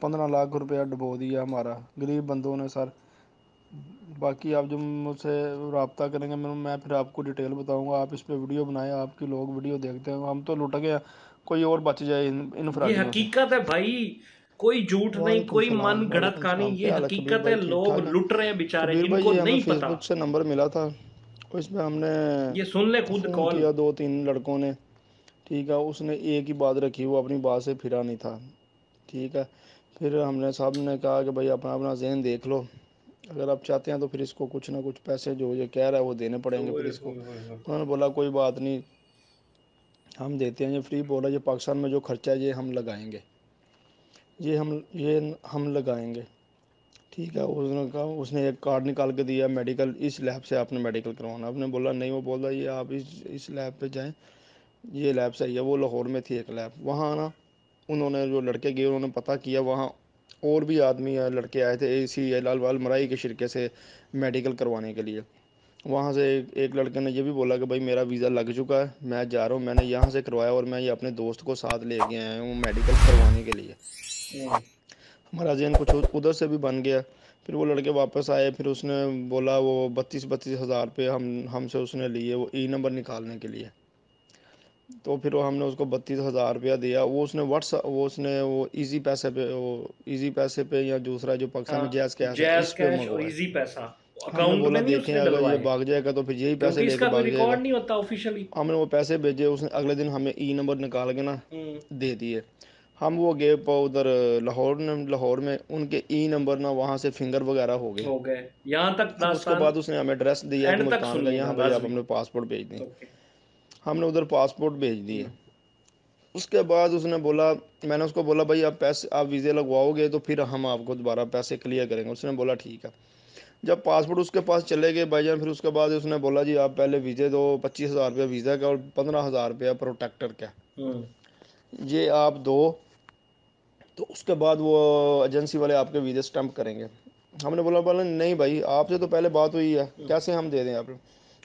15 لاکھ روپیہ ڈبو دیا ہمارا غریب بندوں نے سر۔ باقی آپ جو مجھ سے رابطہ کریں گے میں پھر آپ کو ڈیٹیل بتاؤں گا، آپ اس پہ ویڈیو بنائیں، آپ کی لوگ ویڈیو دیکھتے ہیں، ہم تو لٹ گئے، کوئی اور بچ جائے ان یہ فرادیوں سے۔ حقیقت ہے بھائی، کوئی جھوٹ نہیں، وعلیکم کوئی السلام، من گھڑت وعلیکم کا نہیں، السلام، یہ کیا حال ہے کبیر حقیقت ہے، بھائی، ٹھیک لوگ ٹھاک ہیں؟ لٹ رہے ہیں بیچارے کبیر جن بھائی کو یہ ہمیں نہیں فیس پتا۔ بک سے نمبر ملا تھا، اس میں ہم نے یہ سن لے خود فون کال۔ کیا 2-3 لڑکوں نے، ٹھیک ہے، اس نے ایک ہی بات رکھی، وہ اپنی بات سے پھرا نہیں تھا، ٹھیک ہے۔ پھر ہم نے صاحب نے کہا کہ بھائی اپنا ذہن دیکھ لو، اگر آپ چاہتے ہیں تو پھر اس کو کچھ نہ کچھ پیسے جو یہ کہہ رہا ہے وہ دینے پڑیں گے پھر اس کو۔ انہوں نے بولا کوئی بات نہیں ہم دیتے ہیں، یہ فری بولا، یہ پاکستان میں جو خرچہ ہے یہ ہم لگائیں گے، یہ ہم لگائیں گے، ٹھیک ہے۔ اس نے کہا، اس نے ایک کارڈ نکال کے دیا، میڈیکل اس لیب سے آپ نے میڈیکل کروانا۔ آپ نے بولا نہیں، وہ بولا یہ آپ اس لیب پہ جائیں، یہ لیب صحیح ہے۔ وہ لاہور میں تھی ایک لیب، وہاں نا انہوں نے جو لڑکے گئے انہوں نے پتہ کیا، وہاں اور بھی آدمی لڑکے آئے تھے اسی لال وال مرائی کے شرکے سے میڈیکل کروانے کے لیے۔ وہاں سے ایک لڑکے نے یہ بھی بولا کہ بھائی میرا ویزا لگ چکا ہے، میں جا رہا ہوں، میں نے یہاں سے کروایا اور میں یہ اپنے دوست کو ساتھ لے کے آیا ہوں میڈیکل کروانے کے لیے۔ ہمارا ذہن کچھ ادھر سے بھی بن گیا۔ پھر وہ لڑکے واپس آئے، پھر اس نے بولا وہ 32 ہزار روپے ہم سے اس نے لیے وہ ای نمبر نکالنے کے لیے۔ تو پھر ہم نے اس کو 32 ہزار روپیہ دیا، وہ اس نے وہ ایزی پیسے پہ یا دوسرا جو پاکستان میں جیز کیش ہے جیز اس پہ کیش اور منگوایا۔ ایزی پیسہ ہم نے اکاؤنٹ بولا میں نہیں اس دیکھیں نے اگر یہ ڈلوائے، بھاگ جائے گا تو پھر یہی پیسے کیونکہ لے اس کے کا بھاگ کوئی جائے گا۔ ریکارڈ نہیں ہوتا آفیشلی۔ ہم نے وہ پیسے بھیجے، اس نے اگلے دن ہمیں ای نمبر نکال کے نا دے دیے۔ ہم وہ گئے ادھر لاہور میں، ان کے ای نمبر نا وہاں سے فنگر وغیرہ ہو گئے۔ یہاں تک اب اس کے داستان بعد اس نے ہمیں ایڈریس دیا کہ اینڈ تک ملتان کا، سنیے گا یہاں بھائی آپ لازمی۔ اپنے پاسپورٹ بھیج دیں۔ اوکے۔ ہم نے ادھر پاسپورٹ بھیج دیے۔ اس کے بعد اس نے بولا، میں نے اس کو بولا بھائی آپ ویزے لگواؤ گے تو پھر ہم آپ کو دوبارہ پیسے کلیئر کریں گے۔ اس نے بولا ٹھیک ہے۔ جب پاسپورٹ اس کے پاس چلے گئے بھائی جان، پھر اس کے بعد اس نے بولا جی آپ پہلے ویزے دو، 25 ہزار روپیہ ویزا کا اور 15 ہزار روپیہ پروٹیکٹر کا، یہ آپ دو، تو اس کے بعد وہ ایجنسی والے آپ کے ویزے سٹمپ کریں گے۔ ہم نے بولا نہیں بھائی آپ سے تو پہلے بات ہوئی ہے، کیسے ہم دے دیں آپ؟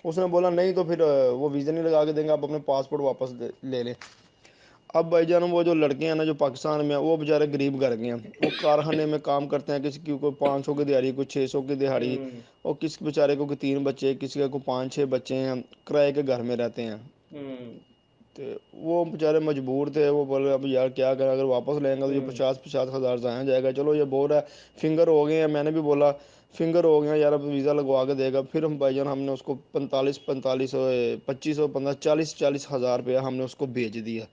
اس نے بولا نہیں تو پھر وہ ویزا نہیں لگا کے دیں گے، آپ اپنے پاسپورٹ واپس لے لیں۔ اب بھائی جان وہ جو لڑکے ہیں نا جو پاکستان میں، وہ بیچارے غریب گھر کے ہیں، وہ کارخانے میں کام کرتے ہیں، کسی کی کوئی 500 کی دیہڑی، کوئی 600 کی دیہڑی، اور کس بیچارے کو 3 بچے، کسی کے کو 5-6 بچے ہیں، کرائے کے گھر میں رہتے ہیں۔ تو وہ بیچارے مجبور تھے، وہ بولے اب یار کیا کریں، اگر واپس لیں گے تو یہ 50 ہزار ضائع جائے گا، چلو یہ بول رہا ہے فنگر ہو گئے ہیں، میں نے بھی بولا فنگر ہو گئے ہیں یار، اب ویزا لگوا کے دے گا۔ پھر ہم بھائی جان ہم نے اس کو 40 ہزار روپیہ ہم نے اس کو بھیج دیا۔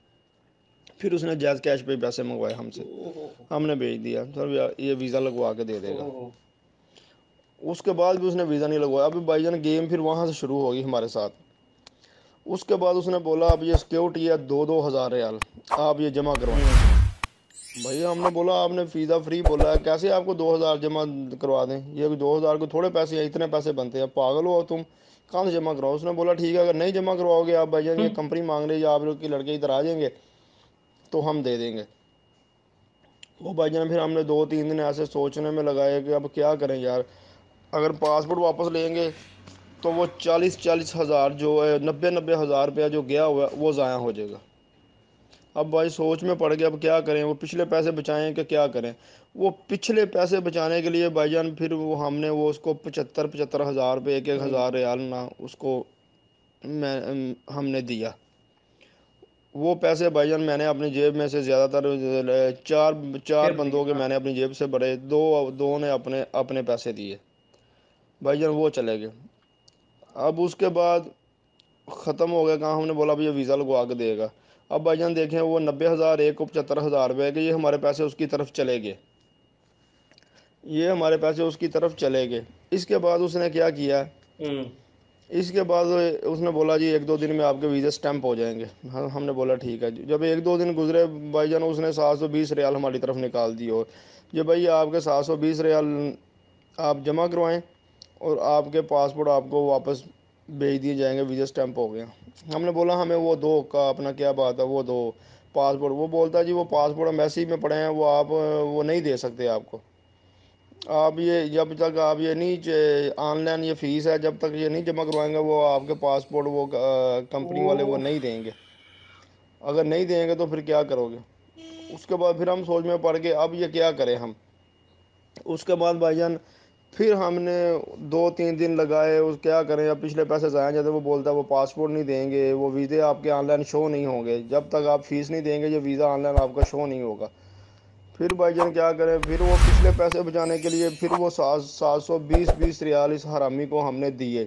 پھر اس نے جائز کیش پہ پیسے منگوائے ہم سے، ہم نے بھیج دیا سر یہ ویزا لگوا کے دے دے گا۔ اس کے بعد بھی اس نے ویزا نہیں لگوایا۔ ابھی بھائی جان گیم پھر وہاں سے شروع ہوگی ہمارے ساتھ۔ اس کے بعد اس نے بولا اب یہ سیکیورٹی ہے 2-2 ہزار ریال آپ یہ جمع کروائیں۔ بھائی ہم نے بولا آپ نے ویزا فری بولا ہے، کیسے آپ کو 2 ہزار جمع کروا دیں؟ یہ 2 ہزار کو تھوڑے پیسے ہیں، اتنے پیسے بنتے ہیں، پاگل ہو تم، کہاں سے جمع کراؤ؟ اس نے بولا ٹھیک ہے اگر نہیں جمع کرواؤ گے آپ بھائی جان، یہ کمپنی مانگ رہی ہے، آپ لوگ کے لڑکے ادھر آ جائیں گے تو ہم دے دیں گے۔ وہ بھائی جان پھر ہم نے 2-3 دن ایسے سوچنے میں لگائے کہ اب کیا کریں یار، اگر پاسپورٹ واپس لیں گے تو وہ 40 ہزار جو ہے 90 ہزار روپیہ جو گیا ہوا ہے وہ ضائع ہو جائے گا۔ اب بھائی سوچ میں پڑ گیا اب کیا کریں، وہ پچھلے پیسے بچائیں کہ کیا کریں؟ وہ پچھلے پیسے بچانے کے لیے بھائی جان پھر وہ ہم نے وہ اس کو 75 ہزار روپے 1-1 ہزار ریال نہ اس کو ہم نے دیا۔ وہ پیسے بھائی جان میں نے اپنی جیب میں سے زیادہ تر چار بندوں کے میں نے اپنی جیب سے بڑے، دو نے اپنے پیسے دیے بھائی جان، وہ چلے گئے۔ اب اس کے بعد ختم ہو گیا کہاں، ہم نے بولا اب یہ ویزا لگوا کے دے گا۔ اب بھائی جان دیکھیں وہ 90 ہزار، ایک کو 75 ہزار روپے کہ یہ ہمارے پیسے اس کی طرف چلے گئے، یہ ہمارے پیسے اس کی طرف چلے گئے۔ اس کے بعد اس نے کیا کیا، اس کے بعد اس نے بولا جی 1-2 دن میں آپ کے ویزے سٹیمپ ہو جائیں گے۔ ہم نے بولا ٹھیک ہے جی۔ جب 1-2 دن گزرے بھائی جان اس نے 720 ریال ہماری طرف نکال دی، اور یہ بھائی آپ کے 720 ریال آپ جمع کروائیں اور آپ کے پاسپورٹ آپ کو واپس بھیج دیے جائیں گے، ویزا سٹیمپ ہو گیا۔ ہم نے بولا ہمیں وہ دو کا اپنا کیا بات ہے، وہ دو پاسپورٹ۔ وہ بولتا جی وہ پاسپورٹ ایمبیسی میں پڑے ہیں، وہ آپ وہ نہیں دے سکتے آپ کو، آپ یہ جب تک آپ یہ نہیں آن لائن یہ فیس ہے جب تک یہ نہیں جمع کروائیں گے وہ آپ کے پاسپورٹ وہ کمپنی والے وہ نہیں دیں گے، اگر نہیں دیں گے تو پھر کیا کرو گے؟ اس کے بعد پھر ہم سوچ میں پڑ گئے اب یہ کیا کریں ہم. اس کے بعد بھائی جان پھر ہم نے 2-3 دن لگائے اس کیا کریں. اب پچھلے پیسے ضائع جاتے, وہ بولتا ہے وہ پاسپورٹ نہیں دیں گے, وہ ویزے آپ کے آن لائن شو نہیں ہوں گے, جب تک آپ فیس نہیں دیں گے یہ ویزا آن لائن آپ کا شو نہیں ہوگا. پھر بھائی جان کیا کریں, پھر وہ پچھلے پیسے بچانے کے لیے پھر وہ 720 ریال اس حرامی کو ہم نے دیے.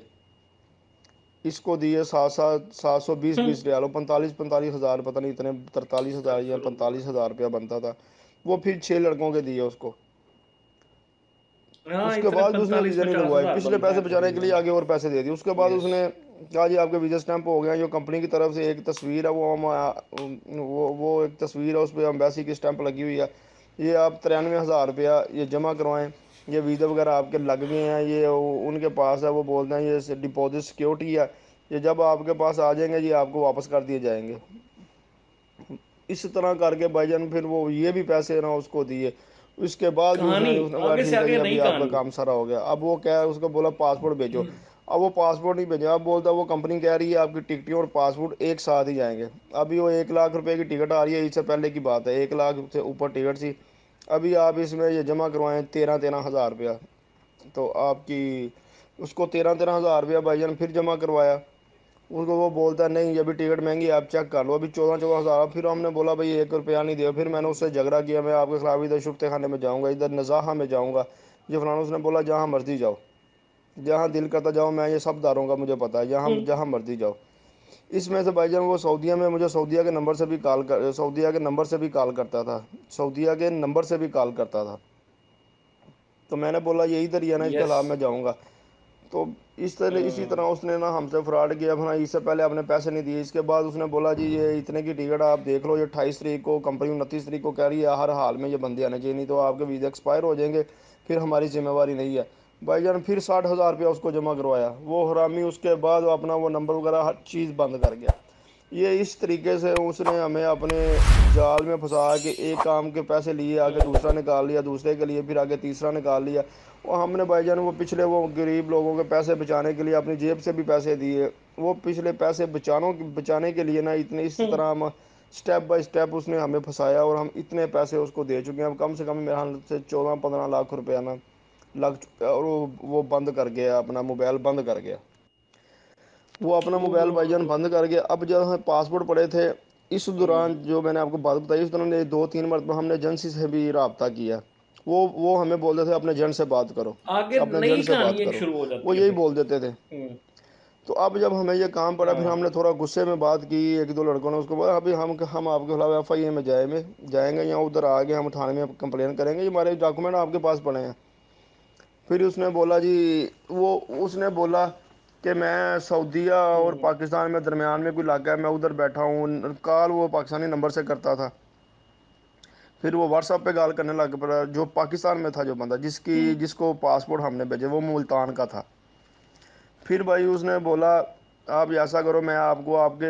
اس کو دیے 720 ریال, 45 ہزار پتہ نہیں اتنے 43,000 یا 45,000 روپیہ بنتا تھا. وہ پھر 6 لڑکوں کے دیے اس کو. ہاں اس کے اتنے بعد بھی اس نے 45-50 ویزا نہیں لگوائے, ہزار پچھلے بنتا پیسے ہے بچانے کے لیے تقریباً. آگے اور پیسے دے دیے. اس کے بعد اس یس. نے کہا جی آپ کے ویزا اسٹیمپ ہو گیا, جو کمپنی کی طرف سے ایک تصویر ہے وہ ایک تصویر ہے, اس پہ ایمبیسی کی اسٹیمپ لگی ہوئی ہے, یہ آپ 93,000 روپیہ یہ جمع کروائیں, یہ ویزا وغیرہ آپ کے لگ گئے ہیں, یہ ان کے پاس ہے, وہ بولتے ہیں یہ ڈپازٹ سیکیورٹی ہے, یہ جب آپ کے پاس آ جائیں گے یہ آپ کو واپس کر دیے جائیں گے. اس طرح کر کے بھائی جان پھر وہ یہ بھی پیسے نا اس کو دیے. اس کے بعد بھی اس کہانی نے بولا آگے سے ٹھیک ہے آگے جی نئی ابھی آپ کا کہانی. کام سارا ہو گیا. اب وہ کیا ہے, اس کو بولا پاسپورٹ بھیجو. اب وہ پاسپورٹ نہیں بھیجا, اب بولتا وہ کمپنی کہہ رہی ہے آپ کی ٹکٹیں اور پاسپورٹ ایک ساتھ ہی جائیں گے. ابھی وہ 1 لاکھ روپے کی ٹکٹ آ رہی ہے, اس سے پہلے کی بات ہے 1 لاکھ سے اوپر ٹکٹ تھی. ابھی آپ اس میں یہ جمع کروائیں 13,000 روپیہ, تو آپ کی اس کو 13,000 روپیہ بھائی جان پھر جمع کروایا. اس کو وہ بولتا ہے نہیں ابھی ٹکٹ مہنگی آپ چیک کر لو, ابھی 14,000. پھر ہم نے بولا بھائی 1 روپیہ نہیں دیا. پھر میں نے اس سے جھگڑا کیا, میں آپ کے خلاف ادھر شفتے خانے میں جاؤں گا, ادھر نزاہا میں جاؤں گا, یہ فلانا. اس نے بولا جہاں مرضی جاؤ, جہاں دل کرتا جاؤ, میں یہ سب داروں کا مجھے پتا ہے, جہاں مرضی جاؤ. اس میں سے بھائی جان وہ سعودیہ میں مجھے سعودیہ کے نمبر سے بھی کال کرتا تھا, سعودیہ کے نمبر سے بھی کال کرتا تھا. تو میں نے بولا یہی ذریعہ نا, اس کے یس. خلاف میں جاؤں گا. تو اسی طرح اس نے نا ہم سے فراڈ کیا. اس سے پہلے اپنے پیسے نہیں دیے. اس کے بعد اس نے بولا جی یہ اتنے کی ٹکٹ آپ دیکھ لو, یہ 28 تاریخ کو کمپنی 29 تاریخ کو کہہ رہی ہے ہر حال میں یہ بندے آنے چاہیے, نہیں تو آپ کے ویزے ایکسپائر ہو جائیں گے, پھر ہماری ذمہ داری نہیں ہے. بھائی جان پھر 60,000 روپیہ اس کو جمع کروایا وہ حرامی. اس کے بعد وہ اپنا وہ نمبر وغیرہ ہر چیز بند کر گیا. یہ اس طریقے سے اس نے ہمیں اپنے جال میں پھنسا کے ایک کام کے پیسے لیے, آگے دوسرا نکال لیا, دوسرے کے لیے پھر آگے تیسرا نکال لیا. اور ہم نے بھائی جان وہ پچھلے وہ غریب لوگوں کے پیسے بچانے کے لیے اپنی جیب سے بھی پیسے دیے. وہ پچھلے پیسے بچانے کے لیے نا اس طرح ہم اسٹیپ بائی اسٹیپ اس نے ہمیں پھنسایا, اور ہم اتنے پیسے اس کو دے چکے ہیں. اب کم سے کم میرے خیال سے 14-15 لاکھ روپیہ نا لگ چکا ہے. اور وہ بند کر گیا, اپنا موبائل بند کر گیا. وہ اپنا موبائل بھائی جان بند کر گیا. اب جب ہمیں پاسپورٹ پڑے تھے اس دوران, جو میں نے آپ کو بات بتائی, اس دوران 2-3 مرتبہ ہم نے ایجنسی سے بھی رابطہ کیا. وہ ہمیں بولتے تھے اپنے ایجنٹ سے بات کرو, آگے اپنے نئی ایجنٹ سے کہانی بات ایک کرو, شروع ہو وہ جاتی ہے یہی پھر. بول دیتے تھے. تو اب جب ہمیں یہ کام پڑا, پھر ہاں. ہم نے تھوڑا غصے میں بات کی. 1-2 لڑکوں نے اس کو بولا ابھی ہم آپ کے خلاف FIA میں جائیں گے, یا ادھر آگے ہم تھانے میں کمپلین کریں گے, یہ ہمارے ڈاکومنٹ آپ کے پاس پڑے ہیں. پھر اس نے بولا جی اس نے بولا کہ میں سعودیہ اور پاکستان میں درمیان میں کوئی علاقہ ہے, میں ادھر بیٹھا ہوں. کال وہ پاکستانی نمبر سے کرتا تھا. پھر وہ واٹس ایپ پہ کال کرنے لگ پڑا, جو پاکستان میں تھا جو بندہ جس کو پاسپورٹ ہم نے بھیجے, وہ ملتان کا تھا. پھر بھائی اس نے بولا آپ ایسا کرو, میں آپ کو آپ کے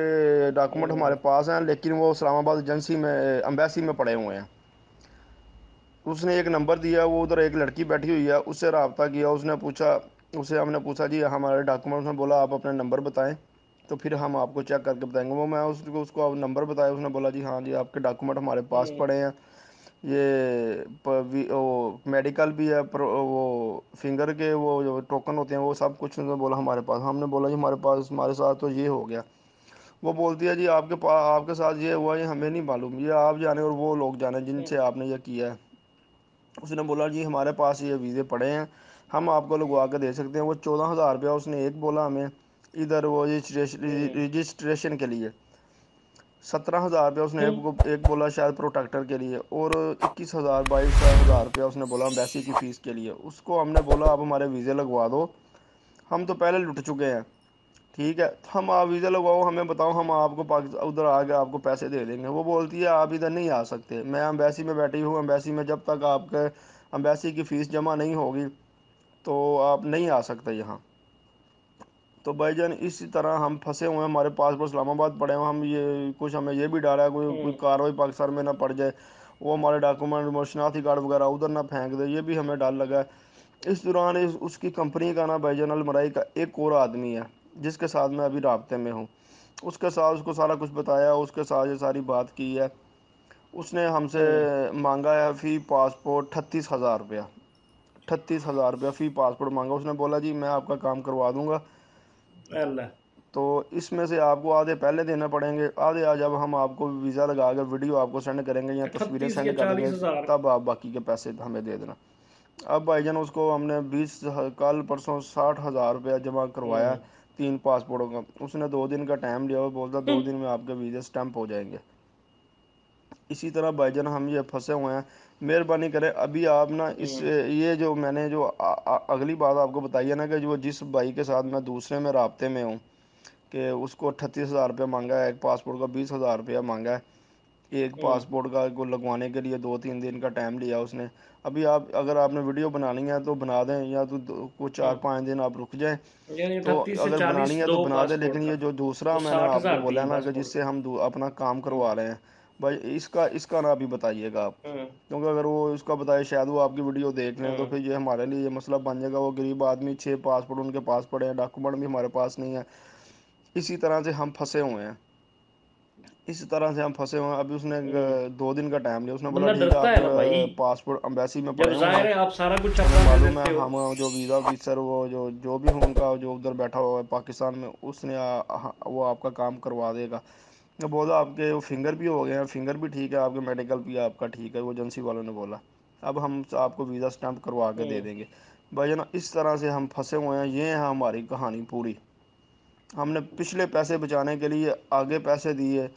ڈاکومنٹ ہمارے پاس ہیں, لیکن وہ اسلام آباد ایجنسی میں ایمبیسی میں پڑے ہوئے ہیں. اس نے ایک نمبر دیا, وہ ادھر ایک لڑکی بیٹھی ہوئی ہے, اس سے رابطہ کیا. ہم نے پوچھا جی ہمارے ڈاکومنٹس میں, بولا آپ اپنا نمبر بتائیں تو پھر ہم آپ کو چیک کر کے بتائیں گے. وہ میں اس کو نمبر بتایا, اس نے بولا جی ہاں جی آپ کے ڈاکومنٹ ہمارے پاس پڑے ہیں, یہ میڈیکل بھی ہے, وہ فنگر کے وہ ٹوکن ہوتے ہیں, وہ سب کچھ بولا ہمارے پاس. ہم نے بولا جی ہمارے ساتھ تو یہ ہو گیا. وہ بولتی ہے جی آپ کے ساتھ یہ ہوا, یہ ہمیں نہیں معلوم, یہ آپ جانے اور وہ لوگ جانے جن سے آپ نے یہ کیا ہے. اس نے بولا جی ہمارے پاس یہ ویزے پڑے ہیں, ہم آپ کو لگوا کے دے سکتے ہیں. وہ 14,000 روپیہ اس نے ایک بولا ہمیں ادھر وہ رجسٹریشن کے لیے, 17,000 روپیہ اس نے ایک بولا شاید پروٹیکٹر کے لیے, اور 21,000-22,000 روپیہ اس نے بولا ایمبیسی کی فیس کے لیے. اس کو ہم نے بولا آپ ہمارے ویزے لگوا دو, ہم تو پہلے لٹ چکے ہیں, ٹھیک ہے ہم آپ ویزا لگواؤ, ہمیں بتاؤ, ہم آپ کو ادھر آ کے آپ کو پیسے دے دیں گے. وہ بولتی ہے آپ ادھر نہیں آ سکتے, میں ایمبیسی میں بیٹھی ہوں, ایمبیسی میں جب تک آپ کے ایمبیسی کی فیس جمع نہیں ہوگی تو آپ نہیں آ سکتے یہاں. تو بھائی جان اسی طرح ہم پھنسے ہوئے ہیں, ہمارے پاسپورٹ اسلام آباد پڑے ہوئے ہیں. ہمیں یہ بھی ڈر ہے کوئی کاروائی پاکستان میں نہ پڑ جائے, وہ ہمارے ڈاکومنٹ شناختی کارڈ وغیرہ ادھر نہ پھینک دے, یہ بھی ہمیں ڈر لگا ہے. اس دوران اس کی کمپنی کا نا بھائی جان المرائی کا ایک اور آدمی ہے جس کے ساتھ میں ابھی رابطے میں ہوں. اس کے ساتھ اس کو سارا کچھ بتایا, اس کے ساتھ یہ ساری بات کی ہے. اس نے ہم سے مانگا ہے فی پاسپورٹ 38,000 روپیہ، 38,000 روپیہ فی پاسپورٹ مانگا. اس نے بولا جی میں آپ کا کام کروا دوں گا. اللہ. تو اس میں سے آپ کو آدھے پہلے دینا پڑیں گے، آدھے جب ہم آپ کو ویزا لگا کر ویڈیو آپ کو سینڈ کریں گے یا تصویریں 38 یا سینڈ کریں گے 40,000. تب آپ باقی کے پیسے ہمیں دے دینا. اب بھائی جان اس کو ہم نے کل پرسوں 60,000 روپیہ جمع کروایا 3 پاسپورٹوں کا. اس نے 2 دن کا ٹائم لیا، وہ بولتا 2 دن میں آپ کے ویزے سٹیمپ ہو جائیں گے. اسی طرح بھائی جان ہم یہ پھنسے ہوئے ہیں. مہربانی کریں ابھی آپ نا یہ جو میں نے جو اگلی بات آپ کو بتائی ہے نا کہ جو جس بھائی کے ساتھ میں دوسرے میں رابطے میں ہوں کہ اس کو 38,000 روپیہ مانگا ہے، ایک پاسپورٹ کا 20,000 روپیہ مانگا ہے، ایک پاسپورٹ کا کو لگوانے کے لیے 2-3 دن کا ٹائم لیا اس نے. ابھی اگر آپ نے ویڈیو بنانی ہے تو بنا دیں، یا تو کچھ 4-5 دن آپ رک جائیں. یعنی تو 38 سے اگر 40 بنانی ہے تو 2 بنا دیں. پاسپورٹ لیکن کا یہ جو دوسرا تو میں نے آپ کو 60,000 بولا ہے 3 نا کہ جس پاسپورٹ سے ہم اپنا کام کروا رہے ہیں بھائی، اس کا نا بھی بتائیے گا آپ، کا. کیونکہ اگر وہ اس کا بتائے شاید وہ آپ کی ویڈیو دیکھ لیں تو پھر یہ ہمارے لیے یہ مسئلہ بن جائے گا. وہ غریب آدمی 6 پاسپورٹ ان کے پاس پڑے ہیں، ڈاکومنٹ بھی ہمارے پاس نہیں ہے. اسی طرح سے ہم پھنسے ہوئے ہیں، اسی طرح سے ہم پھنسے ہوئے ہیں. ابھی اس نے 2 دن کا ٹائم لیا. اس نے بولا بندہ ٹھیک ہے ڈرتا آپ ہے نا بھائی، پاسپورٹ امبیسی میں جب پڑے ہوئے ہیں، ظاہر ہے آپ سارا کچھ ہمیں اپنا دے معلوم ہے، دیتے ہو. ہم جو ویزا آفیسر وہ جو بھی ان کا جو ادھر بیٹھا ہوا ہے پاکستان میں، اس نے وہ آپ کا کام کروا دے گا. بولا آپ کے فنگر بھی ہو گئے ہیں، فنگر بھی ٹھیک ہے، آپ کے میڈیکل بھی آپ کا ٹھیک ہے، وہ ایجنسی والوں نے بولا اب ہم آپ کو ویزا سٹیمپ کروا کے دے دیں گے. بھائی جان اس طرح سے ہم پھنسے ہوئے ہیں. یہ ہے ہماری کہانی پوری. ہم نے پچھلے پیسے بچانے کے لیے آگے پیسے دیے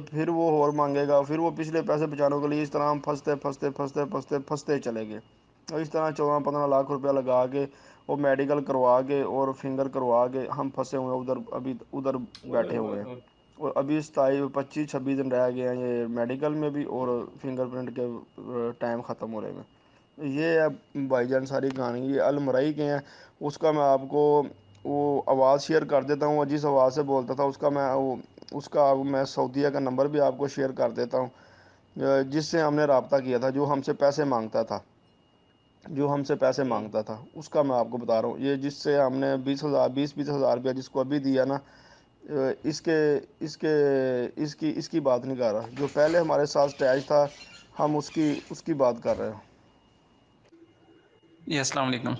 پھر وہ اور مانگے گا، پھر وہ پچھلے پیسے بچانے کے لیے اس طرح ہم پھنستے چلے گئے. اور اس طرح 14-15 لاکھ روپیہ لگا کے وہ میڈیکل کروا کے اور فنگر کروا کے ہم پھنسے ہوئے ابھی ادھر بیٹھے ہوئے ہیں. اور ابھی 25-26 دن رہ گئے ہیں یہ میڈیکل میں بھی اور فنگر پرنٹ کے ٹائم ختم ہو رہے ہیں. یہ ہے بھائی جان ساری کہانی. یہ المرائی کے ہیں، اس کا میں آپ کو وہ آواز شیئر کر دیتا ہوں. جس آواز سے بولتا تھا اس کا میں سعودیہ کا نمبر بھی آپ کو شیئر کر دیتا ہوں، جس سے ہم نے رابطہ کیا تھا، جو ہم سے پیسے مانگتا تھا اس کا میں آپ کو بتا رہا ہوں. یہ جس سے ہم نے 20,000 روپیہ جس کو ابھی دیا نا، اس کی بات نہیں کر رہا. جو پہلے ہمارے ساتھ اٹیچ تھا ہم اس کی بات کر رہے ہیں. جی السلام علیکم.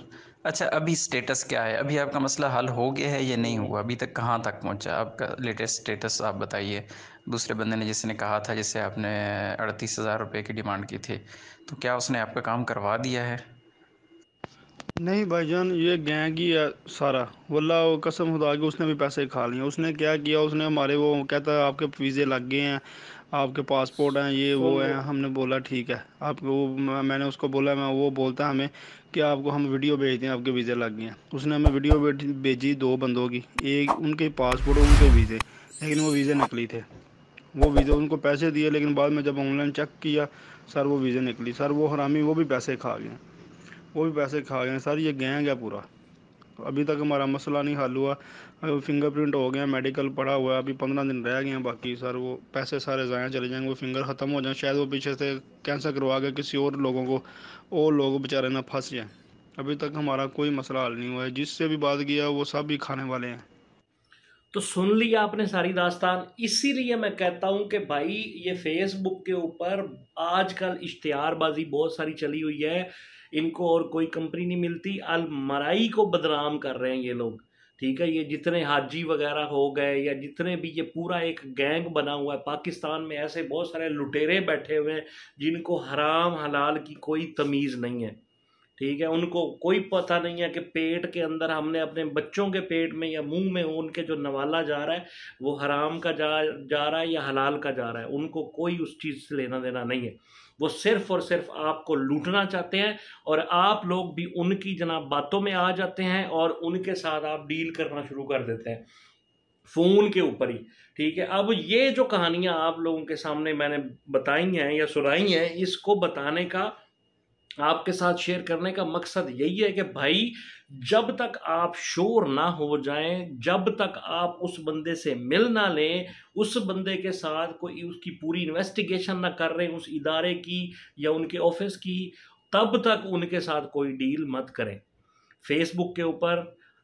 اچھا ابھی سٹیٹس کیا ہے؟ ابھی آپ کا مسئلہ حل ہو گیا ہے یا نہیں ہوا؟ ابھی تک کہاں تک پہنچا آپ کا لیٹسٹ سٹیٹس آپ بتائیے. دوسرے بندے نے جس نے کہا تھا، جس سے آپ نے 38,000 روپے کی ڈیمانڈ کی تھی، تو کیا اس نے آپ کا کام کروا دیا ہے؟ نہیں بھائی جان یہ گینگ ہی ہے سارا، واللہ قسم خدا کے اس نے بھی پیسے کھا لیے. اس نے کیا کیا، اس نے ہمارے وہ کہتا ہے آپ کے ویزے لگ گئے ہیں، آپ کے پاسپورٹ ہیں، یہ سن وہ ہیں. لو. ہم نے بولا ٹھیک ہے آپ کو، میں نے اس کو بولا وہ بولتا ہے ہمیں کہ آپ کو ہم ویڈیو بھیجتے ہیں آپ کے ویزے لگ گئے ہیں. اس نے ہمیں ویڈیو بھیجی 2 بندوں کی، ایک ان کے پاسپورٹ ان کے ویزے، لیکن وہ ویزے نکلی تھے. وہ ویزے ان کو پیسے دیے، لیکن بعد میں جب آن لائن چیک کیا سر وہ ویزے نکلی. سر وہ حرامی وہ بھی پیسے کھا گئے سر. یہ گینگ ہے پورا. ابھی تک ہمارا مسئلہ نہیں حل ہوا. فنگر پرنٹ ہو گیا، میڈیکل پڑا ہوا ہے، ابھی 15 دن رہ گئے ہیں باقی. سر وہ پیسے سارے ضائع چلے جائیں گے، وہ فنگر ختم ہو جائیں، شاید وہ پیچھے سے کینسل کروا کے کسی اور لوگوں کو، اور لوگ بیچارے نہ پھنس جائیں. ابھی تک ہمارا کوئی مسئلہ حل نہیں ہوا ہے. جس سے بھی بات کیا وہ سب بھی کھانے والے ہیں. تو سن لیا آپ نے ساری داستان. اسی لیے میں کہتا ہوں کہ بھائی یہ فیس بک کے اوپر آج کل اشتہار بازی بہت ساری چلی ہوئی ہے. ان کو اور کوئی کمپنی نہیں ملتی. المرائی کو بدنام کر رہے ہیں یہ لوگ، ٹھیک ہے. یہ جتنے حاجی وغیرہ ہو گئے یا جتنے بھی، یہ پورا ایک گینگ بنا ہوا ہے. پاکستان میں ایسے بہت سارے لٹیرے بیٹھے ہوئے ہیں جن کو حرام حلال کی کوئی تمیز نہیں ہے، ٹھیک ہے. ان کو کوئی پتہ نہیں ہے کہ پیٹ کے اندر ہم نے اپنے بچوں کے پیٹ میں یا منہ میں ان کے جو نوالا جا رہا ہے وہ حرام کا جا رہا ہے یا حلال کا جا رہا ہے. ان کو کوئی اس چیز سے لینا دینا نہیں ہے. وہ صرف اور صرف آپ کو لوٹنا چاہتے ہیں، اور آپ لوگ بھی ان کی جناب باتوں میں آ جاتے ہیں اور ان کے ساتھ آپ ڈیل کرنا شروع کر دیتے ہیں فون کے اوپر ہی، ٹھیک ہے. اب یہ جو کہانیاں آپ لوگوں کے سامنے میں نے بتائی ہیں یا سنائی ہیں، اس کو بتانے کا، آپ کے ساتھ شیئر کرنے کا مقصد یہی ہے کہ بھائی جب تک آپ شور نہ ہو جائیں، جب تک آپ اس بندے سے مل نہ لیں، اس بندے کے ساتھ کوئی اس کی پوری انویسٹیگیشن نہ کر رہے اس ادارے کی یا ان کے آفس کی، تب تک ان کے ساتھ کوئی ڈیل مت کریں. فیس بک کے اوپر